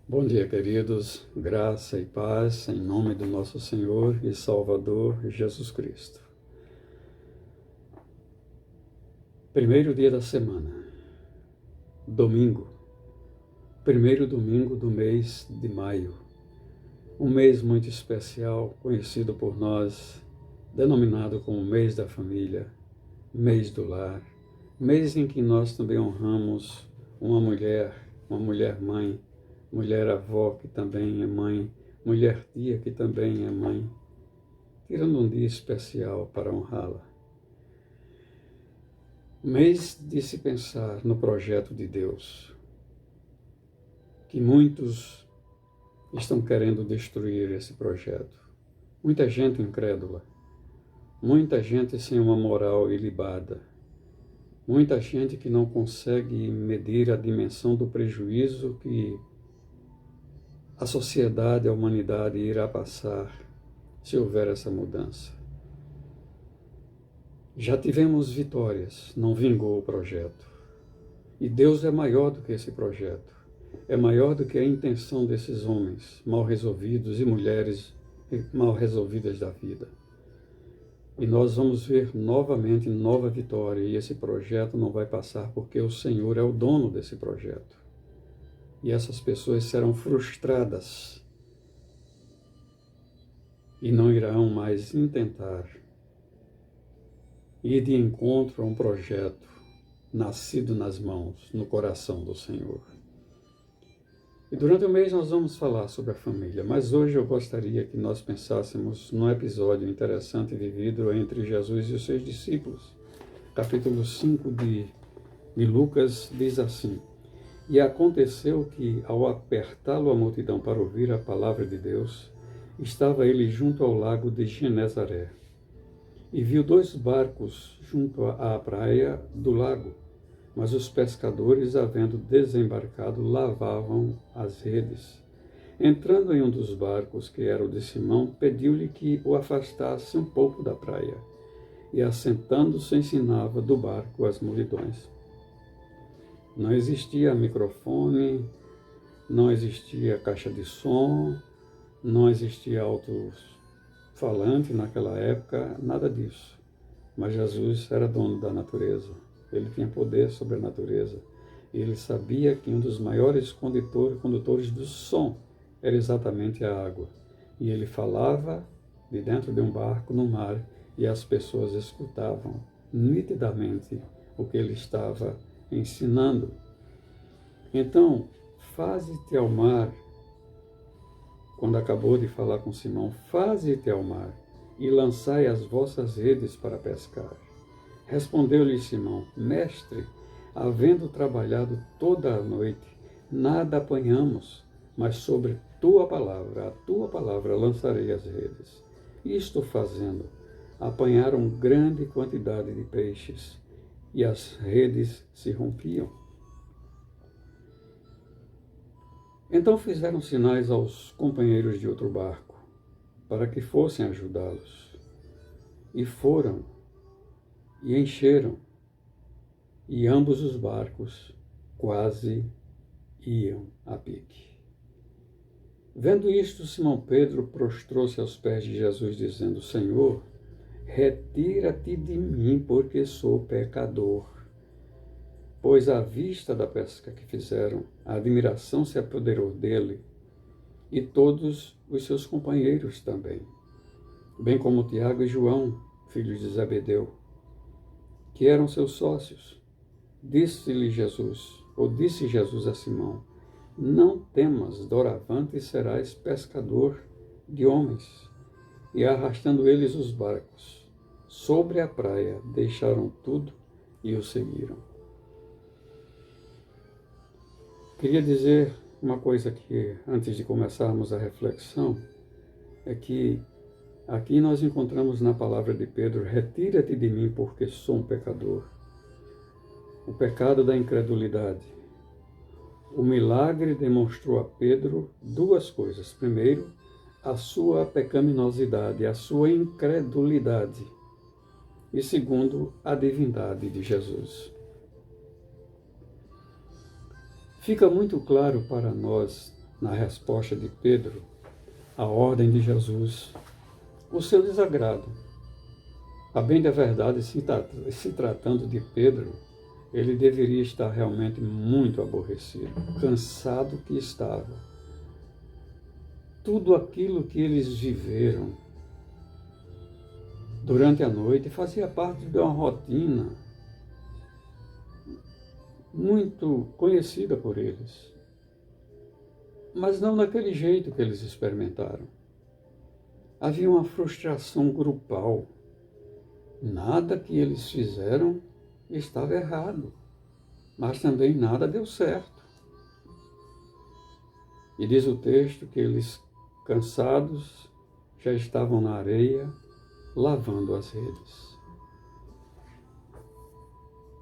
Bom dia, queridos. Graça e paz em nome do nosso Senhor e Salvador Jesus Cristo. Primeiro dia da semana, domingo, primeiro domingo do mês de maio. Um mês muito especial, conhecido por nós, denominado como mês da família, mês do lar, mês em que nós também honramos uma mulher mãe, mulher avó que também é mãe, mulher tia que também é mãe, tirando um dia especial para honrá-la. Mês de se pensar no projeto de Deus, que muitos estão querendo destruir esse projeto. Muita gente incrédula, muita gente sem uma moral ilibada, muita gente que não consegue medir a dimensão do prejuízo que a sociedade, a humanidade irá passar se houver essa mudança. Já tivemos vitórias, não vingou o projeto. E Deus é maior do que esse projeto. É maior do que a intenção desses homens mal resolvidos e mulheres mal resolvidas da vida. E nós vamos ver novamente nova vitória, e esse projeto não vai passar porque o Senhor é o dono desse projeto. E essas pessoas serão frustradas e não irão mais intentar ir de encontro a um projeto nascido nas mãos, no coração do Senhor. E durante o mês nós vamos falar sobre a família, mas hoje eu gostaria que nós pensássemos num episódio interessante vivido entre Jesus e os seus discípulos. Capítulo 5 de Lucas diz assim: E aconteceu que, ao apertá-lo a multidão para ouvir a palavra de Deus, estava ele junto ao lago de Genezaré. E viu 2 barcos junto à praia do lago, mas os pescadores, havendo desembarcado, lavavam as redes. Entrando em um dos barcos, que era o de Simão, pediu-lhe que o afastasse um pouco da praia, e assentando-se ensinava do barco as multidões. Não existia microfone, não existia caixa de som, não existia alto-falante naquela época, nada disso. Mas Jesus era dono da natureza, ele tinha poder sobre a natureza. E ele sabia que um dos maiores condutores do som era exatamente a água. E ele falava de dentro de um barco no mar, e as pessoas escutavam nitidamente o que ele estava ensinando. Então, faze-te ao mar, quando acabou de falar com Simão, faze-te ao mar e lançai as vossas redes para pescar. Respondeu-lhe Simão: Mestre, havendo trabalhado toda a noite, nada apanhamos, mas sobre a tua palavra lançarei as redes. Isto fazendo, apanharam grande quantidade de peixes, e as redes se rompiam. Então fizeram sinais aos companheiros de outro barco, para que fossem ajudá-los. E foram, e encheram, e ambos os barcos quase iam a pique. Vendo isto, Simão Pedro prostrou-se aos pés de Jesus, dizendo: Senhor, retira-te de mim, porque sou pecador. Pois à vista da pesca que fizeram, a admiração se apoderou dele, e todos os seus companheiros também, bem como Tiago e João, filhos de Zebedeu, que eram seus sócios. Disse Jesus a Simão: Não temas, doravante serás pescador de homens. E arrastando eles os barcos sobre a praia, deixaram tudo e o seguiram. Queria dizer uma coisa aqui, antes de começarmos a reflexão, é que aqui nós encontramos na palavra de Pedro: retira-te de mim, porque sou um pecador. O pecado da incredulidade. O milagre demonstrou a Pedro 2 coisas. Primeiro, a sua pecaminosidade, a sua incredulidade. E segundo, a divindade de Jesus. Fica muito claro para nós na resposta de Pedro à ordem de Jesus, o seu desagrado. A bem da verdade, se tratando de Pedro, ele deveria estar realmente muito aborrecido, cansado que estava. Tudo aquilo que eles viveram durante a noite fazia parte de uma rotina muito conhecida por eles, mas não daquele jeito que eles experimentaram. Havia uma frustração grupal. Nada que eles fizeram estava errado, mas também nada deu certo. E diz o texto que eles, cansados, já estavam na areia, lavando as redes.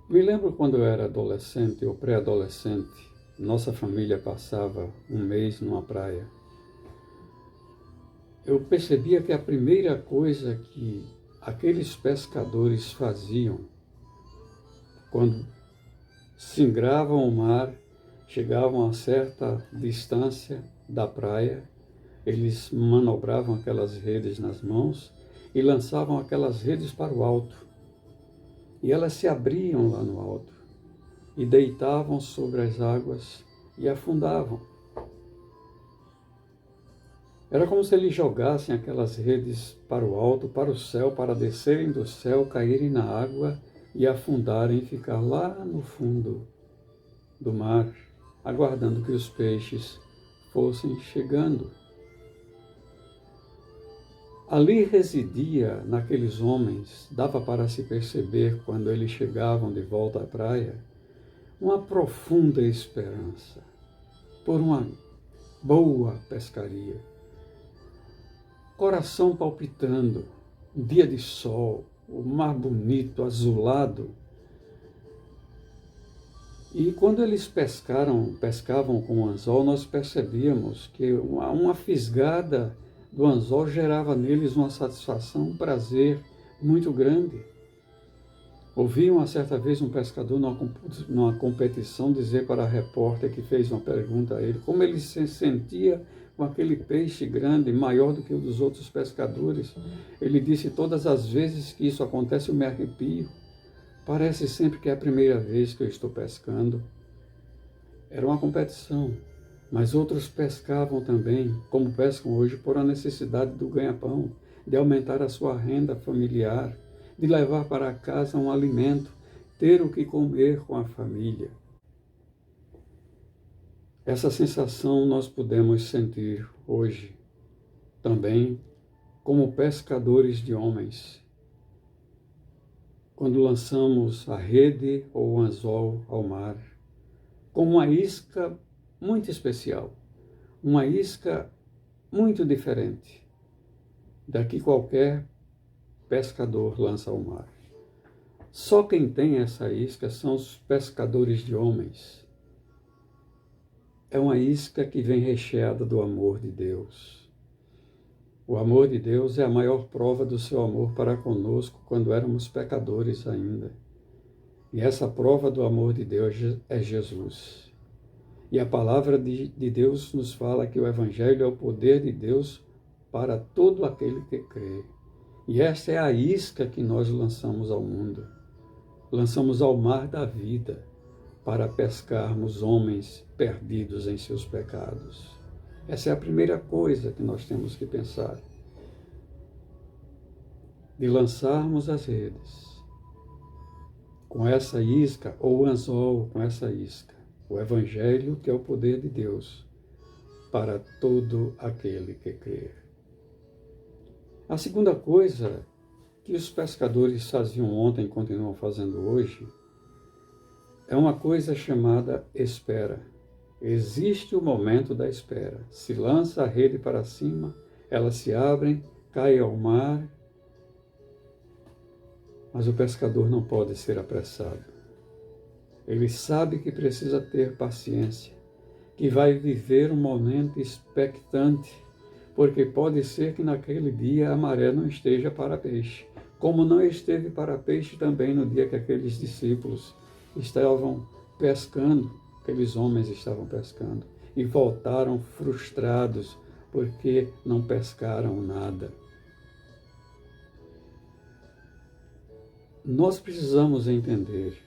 Me lembro quando eu era adolescente ou pré-adolescente, nossa família passava um mês numa praia. Eu percebia que a primeira coisa que aqueles pescadores faziam quando singravam o mar, chegavam a certa distância da praia, eles manobravam aquelas redes nas mãos e lançavam aquelas redes para o alto. E elas se abriam lá no alto e deitavam sobre as águas e afundavam. Era como se eles jogassem aquelas redes para o alto, para o céu, para descerem do céu, caírem na água e afundarem e ficar lá no fundo do mar, aguardando que os peixes fossem chegando. Ali residia, naqueles homens, dava para se perceber, quando eles chegavam de volta à praia, uma profunda esperança por uma boa pescaria. Coração palpitando, um dia de sol, o mar bonito, azulado. E quando eles pescavam com o anzol, nós percebíamos que uma fisgada do anzol gerava neles uma satisfação, um prazer muito grande. Ouvi uma certa vez um pescador numa competição dizer para a repórter que fez uma pergunta a ele como ele se sentia com aquele peixe grande, maior do que o dos outros pescadores. Ele disse: todas as vezes que isso acontece eu me arrepio. Parece sempre que é a primeira vez que eu estou pescando. Era uma competição, mas outros pescavam também, como pescam hoje, por a necessidade do ganha-pão, de aumentar a sua renda familiar, de levar para casa um alimento, ter o que comer com a família. Essa sensação nós podemos sentir hoje também como pescadores de homens, quando lançamos a rede ou o anzol ao mar, com uma isca muito especial, uma isca muito diferente da que qualquer pescador lança ao mar. Só quem tem essa isca são os pescadores de homens. É uma isca que vem recheada do amor de Deus. O amor de Deus é a maior prova do seu amor para conosco quando éramos pecadores ainda. E essa prova do amor de Deus é Jesus. E a palavra de Deus nos fala que o Evangelho é o poder de Deus para todo aquele que crê. E esta é a isca que nós lançamos ao mundo. Lançamos ao mar da vida para pescarmos homens perdidos em seus pecados. Essa é a primeira coisa que nós temos que pensar. De lançarmos as redes com essa isca, ou o anzol com essa isca. O Evangelho, que é o poder de Deus para todo aquele que crer. A segunda coisa que os pescadores faziam ontem e continuam fazendo hoje é uma coisa chamada espera. Existe o momento da espera. Se lança a rede para cima, elas se abrem, caem ao mar, mas o pescador não pode ser apressado. Ele sabe que precisa ter paciência, que vai viver um momento expectante, porque pode ser que naquele dia a maré não esteja para peixe, como não esteve para peixe também no dia que aqueles discípulos estavam pescando, aqueles homens estavam pescando. e voltaram frustrados porque não pescaram nada. Nós precisamos entender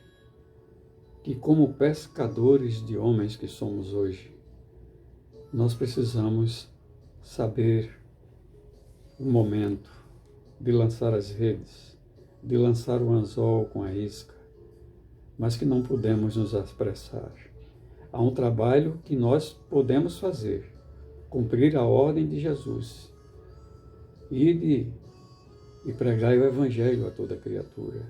que, como pescadores de homens que somos hoje, nós precisamos saber o momento de lançar as redes, de lançar o anzol com a isca, mas que não podemos nos apressar. Há um trabalho que nós podemos fazer, cumprir a ordem de Jesus, ide e pregai o Evangelho a toda criatura.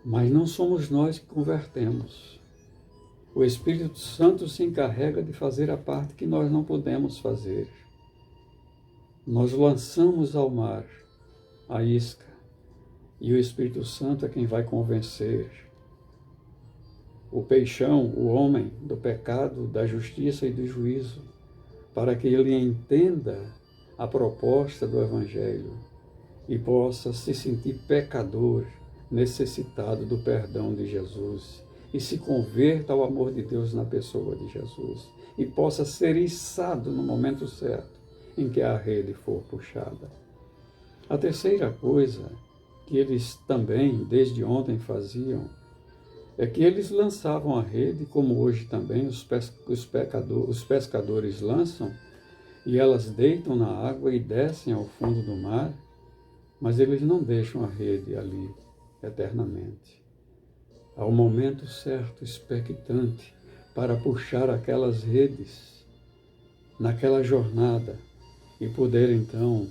Mas não somos nós que convertemos. O Espírito Santo se encarrega de fazer a parte que nós não podemos fazer. Nós lançamos ao mar a isca e o Espírito Santo é quem vai convencer o peixão, o homem, do pecado, da justiça e do juízo, para que ele entenda a proposta do Evangelho e possa se sentir pecador, necessitado do perdão de Jesus e se converta ao amor de Deus na pessoa de Jesus e possa ser içado no momento certo em que a rede for puxada. A terceira coisa que eles também, desde ontem, faziam é que eles lançavam a rede, como hoje também os pescadores lançam, e elas deitam na água e descem ao fundo do mar, mas eles não deixam a rede ali eternamente. Há um momento certo, expectante, para puxar aquelas redes naquela jornada e poder então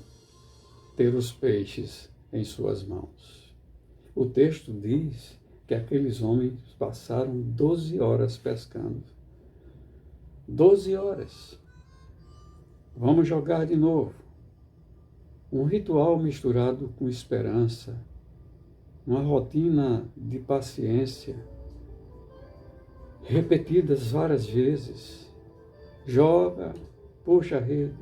ter os peixes em suas mãos. O texto diz que aqueles homens passaram 12 horas pescando. 12 horas. Vamos jogar de novo. Um ritual misturado com esperança, uma rotina de paciência, repetidas várias vezes. Joga, puxa a rede,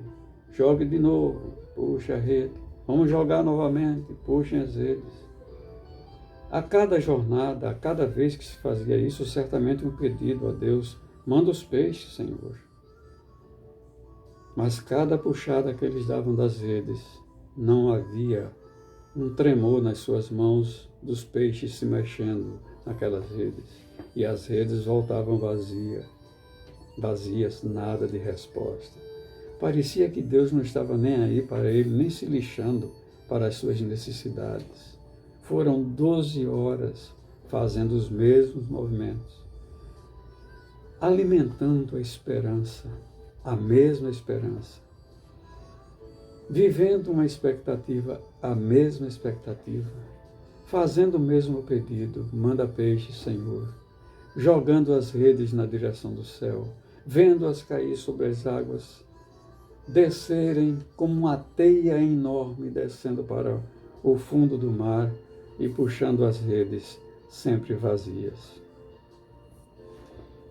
jogue de novo, puxa a rede. Vamos jogar novamente, puxem as redes. A cada jornada, a cada vez que se fazia isso, certamente um pedido a Deus: manda os peixes, Senhor. Mas cada puxada que eles davam das redes, não havia um tremor nas suas mãos dos peixes se mexendo naquelas redes. E as redes voltavam vazias, nada de resposta. Parecia que Deus não estava nem aí para ele, nem se lixando para as suas necessidades. Foram 12 horas fazendo os mesmos movimentos, alimentando a esperança, a mesma esperança, vivendo uma expectativa, a mesma expectativa, fazendo o mesmo pedido: manda peixe, Senhor, jogando as redes na direção do céu, vendo-as cair sobre as águas, descerem como uma teia enorme, descendo para o fundo do mar e puxando as redes sempre vazias.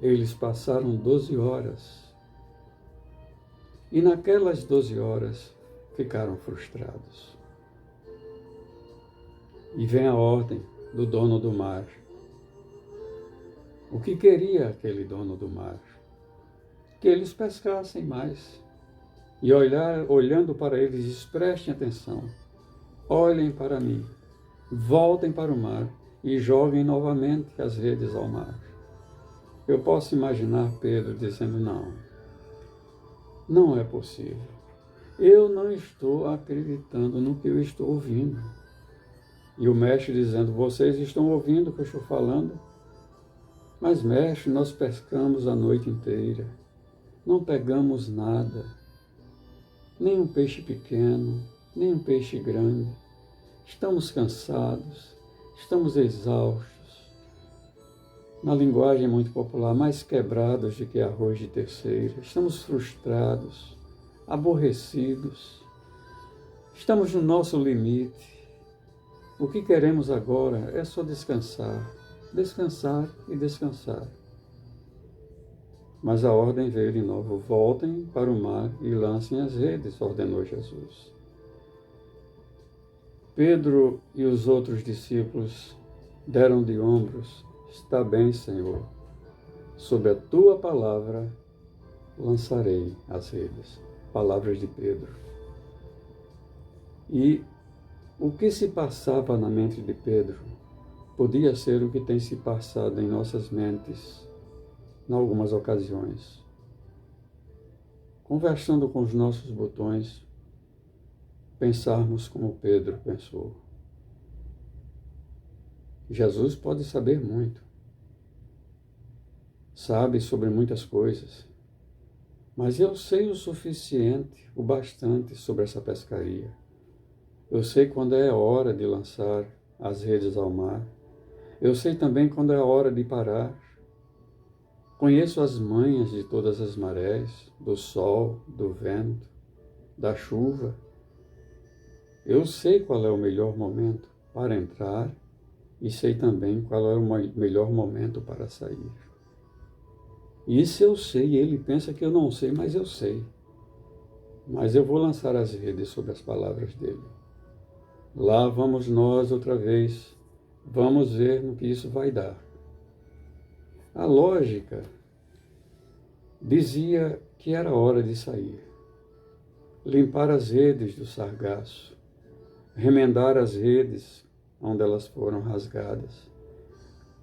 Eles passaram 12 horas e naquelas 12 horas ficaram frustrados. E vem a ordem do dono do mar. O que queria aquele dono do mar? Que eles pescassem mais. E olhando para eles, diz: prestem atenção, olhem para mim, voltem para o mar e joguem novamente as redes ao mar. Eu posso imaginar Pedro dizendo: não é possível. Eu não estou acreditando no que eu estou ouvindo. E o mestre dizendo: vocês estão ouvindo o que eu estou falando? Mas, mestre, nós pescamos a noite inteira, não pegamos nada, nem um peixe pequeno, nem um peixe grande. Estamos cansados, estamos exaustos. Na linguagem muito popular, mais quebrados do que arroz de terceira. Estamos frustrados, aborrecidos. Estamos no nosso limite. O que queremos agora é só descansar, descansar e descansar. Mas a ordem veio de novo: voltem para o mar e lancem as redes, ordenou Jesus. Pedro e os outros discípulos deram de ombros: está bem, Senhor, sobre a tua palavra lançarei as redes. Palavras de Pedro. E o que se passava na mente de Pedro podia ser o que tem se passado em nossas mentes em algumas ocasiões. Conversando com os nossos botões, pensarmos como Pedro pensou. Jesus pode saber muito, sabe sobre muitas coisas, mas eu sei o suficiente, o bastante sobre essa pescaria. Eu sei quando é hora de lançar as redes ao mar. Eu sei também quando é hora de parar. Conheço as manhas de todas as marés, do sol, do vento, da chuva. Eu sei qual é o melhor momento para entrar e sei também qual é o melhor momento para sair. Isso eu sei, ele pensa que eu não sei, mas eu sei. Mas eu vou lançar as redes sobre as palavras dele. Lá vamos nós outra vez, vamos ver no que isso vai dar. A lógica dizia que era hora de sair, limpar as redes do sargaço, remendar as redes onde elas foram rasgadas,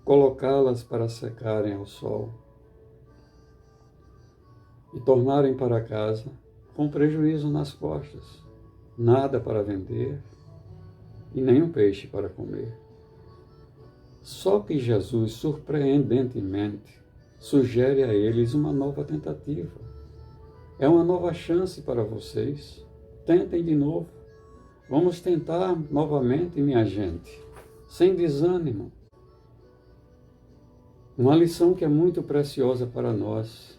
colocá-las para secarem ao sol e tornarem para casa com prejuízo nas costas, nada para vender e nenhum peixe para comer. Só que Jesus, surpreendentemente, sugere a eles uma nova tentativa. É uma nova chance para vocês. Tentem de novo. Vamos tentar novamente, minha gente, sem desânimo. Uma lição que é muito preciosa para nós,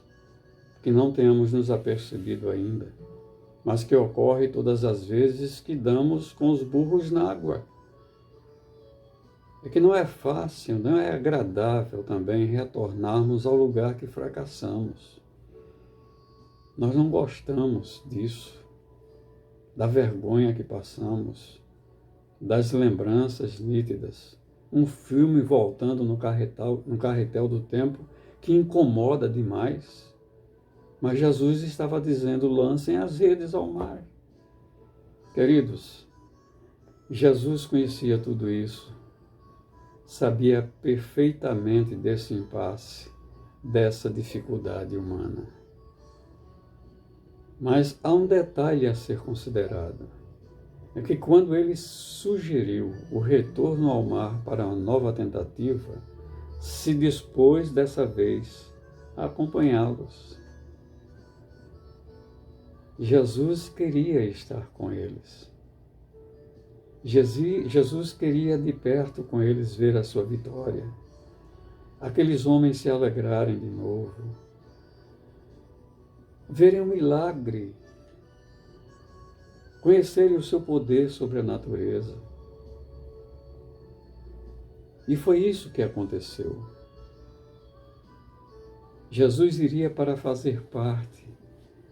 que não tenhamos nos apercebido ainda, mas que ocorre todas as vezes que damos com os burros na água. É que não é fácil, não é agradável também retornarmos ao lugar que fracassamos. Nós não gostamos disso, da vergonha que passamos, das lembranças nítidas, um filme voltando no carretel do tempo que incomoda demais. Mas Jesus estava dizendo, lancem as redes ao mar. Queridos, Jesus conhecia tudo isso, sabia perfeitamente desse impasse, dessa dificuldade humana. Mas há um detalhe a ser considerado. É que quando ele sugeriu o retorno ao mar para uma nova tentativa, se dispôs dessa vez a acompanhá-los. Jesus queria estar com eles. Jesus queria de perto com eles ver a sua vitória. Aqueles homens se alegrarem de novo. Verem um milagre. Conhecerem o seu poder sobre a natureza. E foi isso que aconteceu. Jesus iria para fazer parte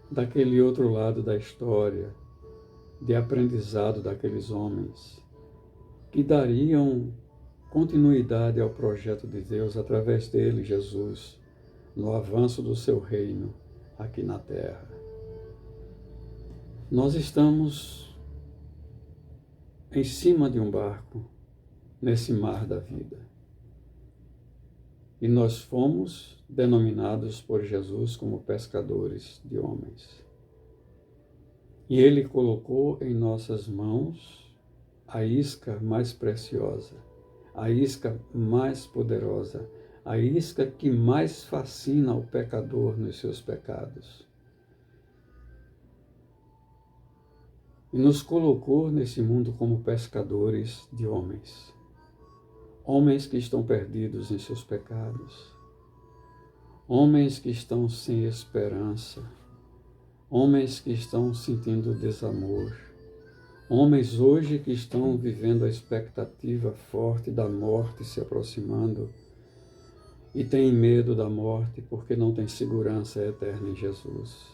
daquele outro lado da história, de aprendizado daqueles homens, que dariam continuidade ao projeto de Deus através dele, Jesus, no avanço do seu reino aqui na terra. Nós estamos em cima de um barco, nesse mar da vida. E nós fomos denominados por Jesus como pescadores de homens. E ele colocou em nossas mãos a isca mais preciosa, a isca mais poderosa, a isca que mais fascina o pecador nos seus pecados. E nos colocou nesse mundo como pescadores de homens. Homens que estão perdidos em seus pecados. Homens que estão sem esperança. Homens que estão sentindo desamor. Homens hoje que estão vivendo a expectativa forte da morte se aproximando e têm medo da morte porque não têm segurança eterna em Jesus.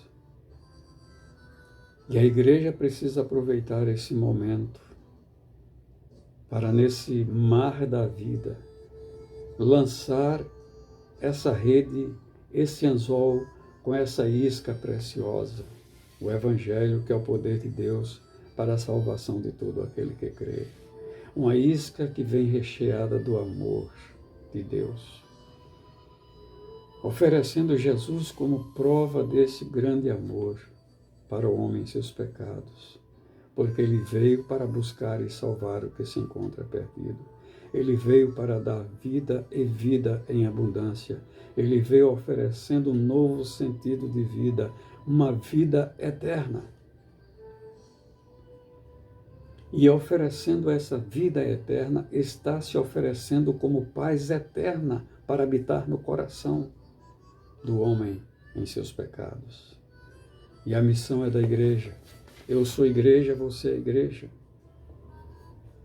E a igreja precisa aproveitar esse momento para, nesse mar da vida, lançar essa rede esse anzol com essa isca preciosa, o Evangelho, que é o poder de Deus para a salvação de todo aquele que crê. Uma isca que vem recheada do amor de Deus, oferecendo Jesus como prova desse grande amor para o homem em seus pecados, porque ele veio para buscar e salvar o que se encontra perdido. Ele veio para dar vida e vida em abundância. Ele veio oferecendo um novo sentido de vida, uma vida eterna. E oferecendo essa vida eterna, está se oferecendo como paz eterna para habitar no coração do homem em seus pecados. E a missão é da igreja. Eu sou igreja, você é igreja.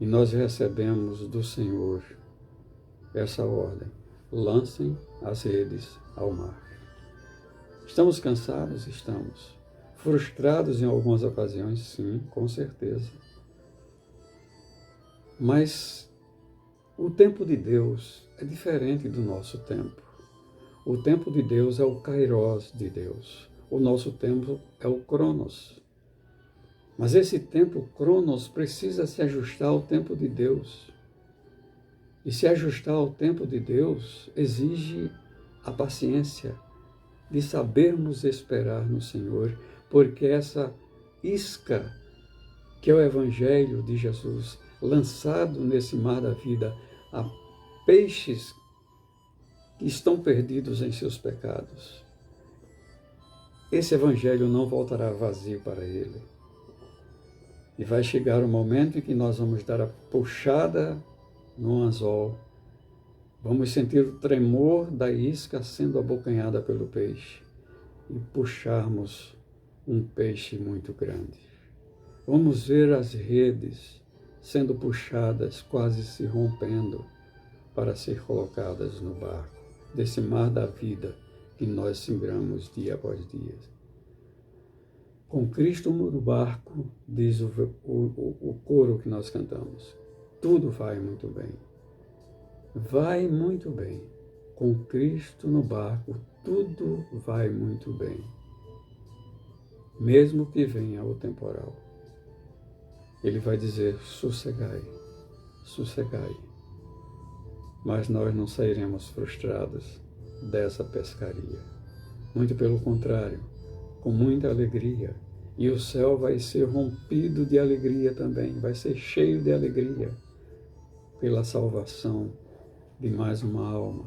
E nós recebemos do Senhor essa ordem: lancem as redes ao mar. Estamos cansados? Estamos. Frustrados em algumas ocasiões? Sim, com certeza. Mas o tempo de Deus é diferente do nosso tempo. O tempo de Deus é o Kairos de Deus. O nosso tempo é o Cronos. Mas esse tempo Cronos precisa se ajustar ao tempo de Deus. E se ajustar ao tempo de Deus exige a paciência de sabermos esperar no Senhor, porque essa isca, que é o Evangelho de Jesus, lançado nesse mar da vida, a peixes que estão perdidos em seus pecados, esse Evangelho não voltará vazio para ele. E vai chegar o momento em que nós vamos dar a puxada no anzol, vamos sentir o tremor da isca sendo abocanhada pelo peixe e puxarmos um peixe muito grande. Vamos ver as redes sendo puxadas, quase se rompendo, para ser colocadas no barco desse mar da vida que nós singramos dia após dia. Com Cristo no barco, diz o coro que nós cantamos, tudo vai muito bem. Vai muito bem. Com Cristo no barco, tudo vai muito bem. Mesmo que venha o temporal. Ele vai dizer, sossegai, sossegai. Mas nós não sairemos frustrados dessa pescaria. Muito pelo contrário, com muita alegria. E o céu vai ser rompido de alegria também, vai ser cheio de alegria pela salvação de mais uma alma,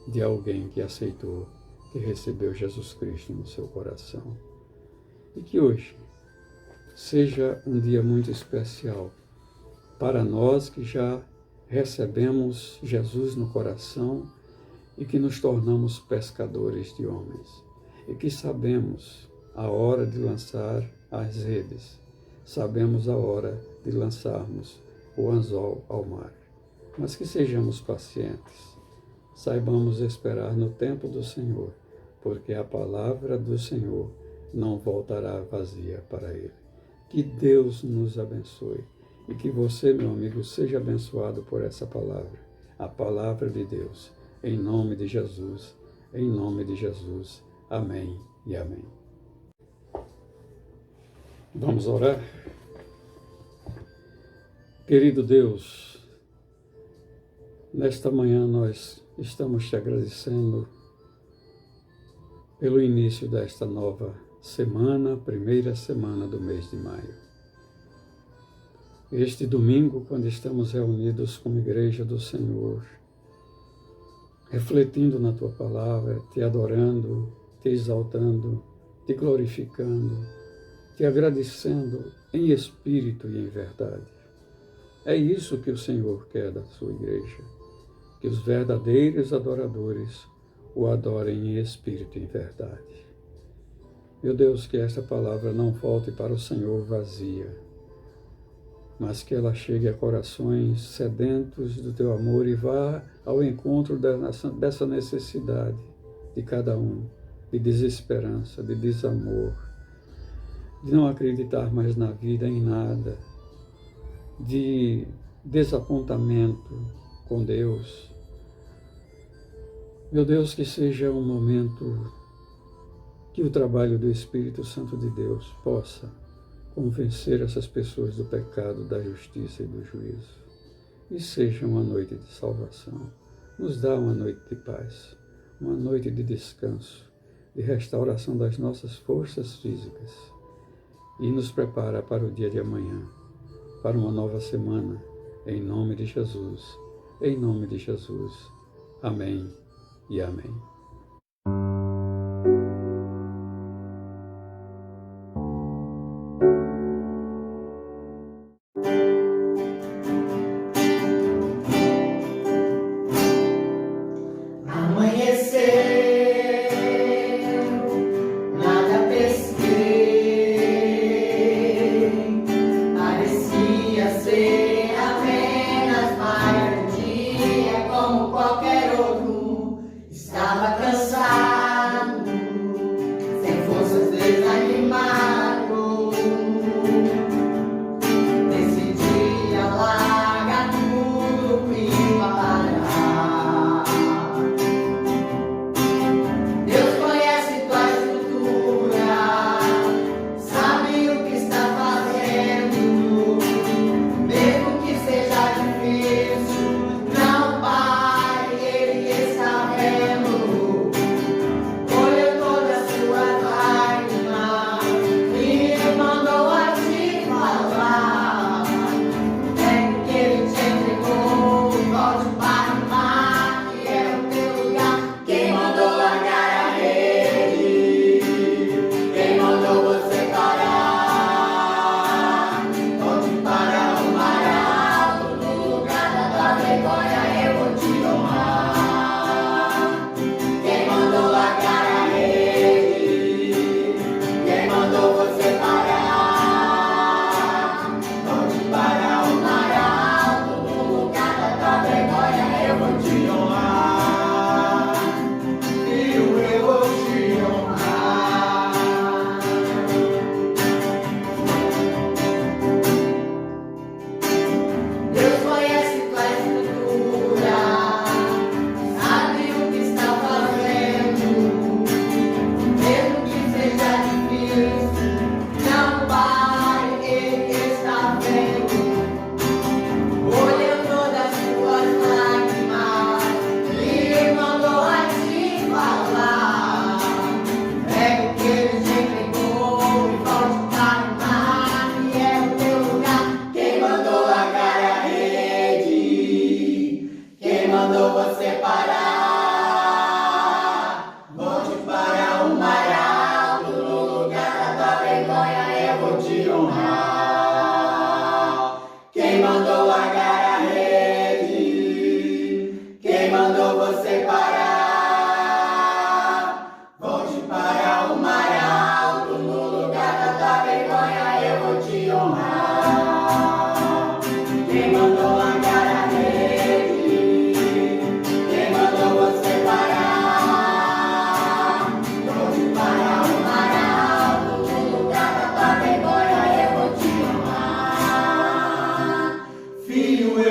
de alguém que aceitou, que recebeu Jesus Cristo no seu coração. E que hoje seja um dia muito especial para nós que já recebemos Jesus no coração e que nos tornamos pescadores de homens e que sabemos a hora de lançar as redes, sabemos a hora de lançarmos o anzol ao mar, mas que sejamos pacientes, saibamos esperar no tempo do Senhor, porque a palavra do Senhor não voltará vazia para ele. Que Deus nos abençoe e que você, meu amigo, seja abençoado por essa palavra, a palavra de Deus, em nome de Jesus, em nome de Jesus. Amém e amém. Vamos orar? Querido Deus, nesta manhã nós estamos te agradecendo pelo início desta nova semana, primeira semana do mês de maio. Este domingo, quando estamos reunidos como Igreja do Senhor, refletindo na Tua Palavra, Te adorando, Te exaltando, Te glorificando, Te agradecendo em espírito e em verdade. É isso que o Senhor quer da sua igreja, que os verdadeiros adoradores o adorem em espírito e em verdade. Meu Deus, que esta palavra não volte para o Senhor vazia, mas que ela chegue a corações sedentos do Teu amor e vá ao encontro dessa necessidade de cada um, de desesperança, de desamor, de não acreditar mais na vida, em nada, de desapontamento com Deus, Meu Deus, que seja um momento que o trabalho do Espírito Santo de Deus possa convencer essas pessoas do pecado, da justiça e do juízo. E seja uma noite de salvação. Nos dá uma noite de paz, uma noite de descanso, de restauração das nossas forças físicas. E nos prepara para o dia de amanhã, para uma nova semana, em nome de Jesus, em nome de Jesus. Amém e amém.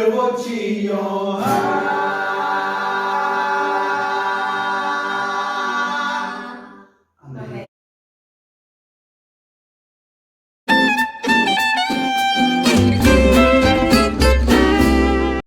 Eu vou te honrar.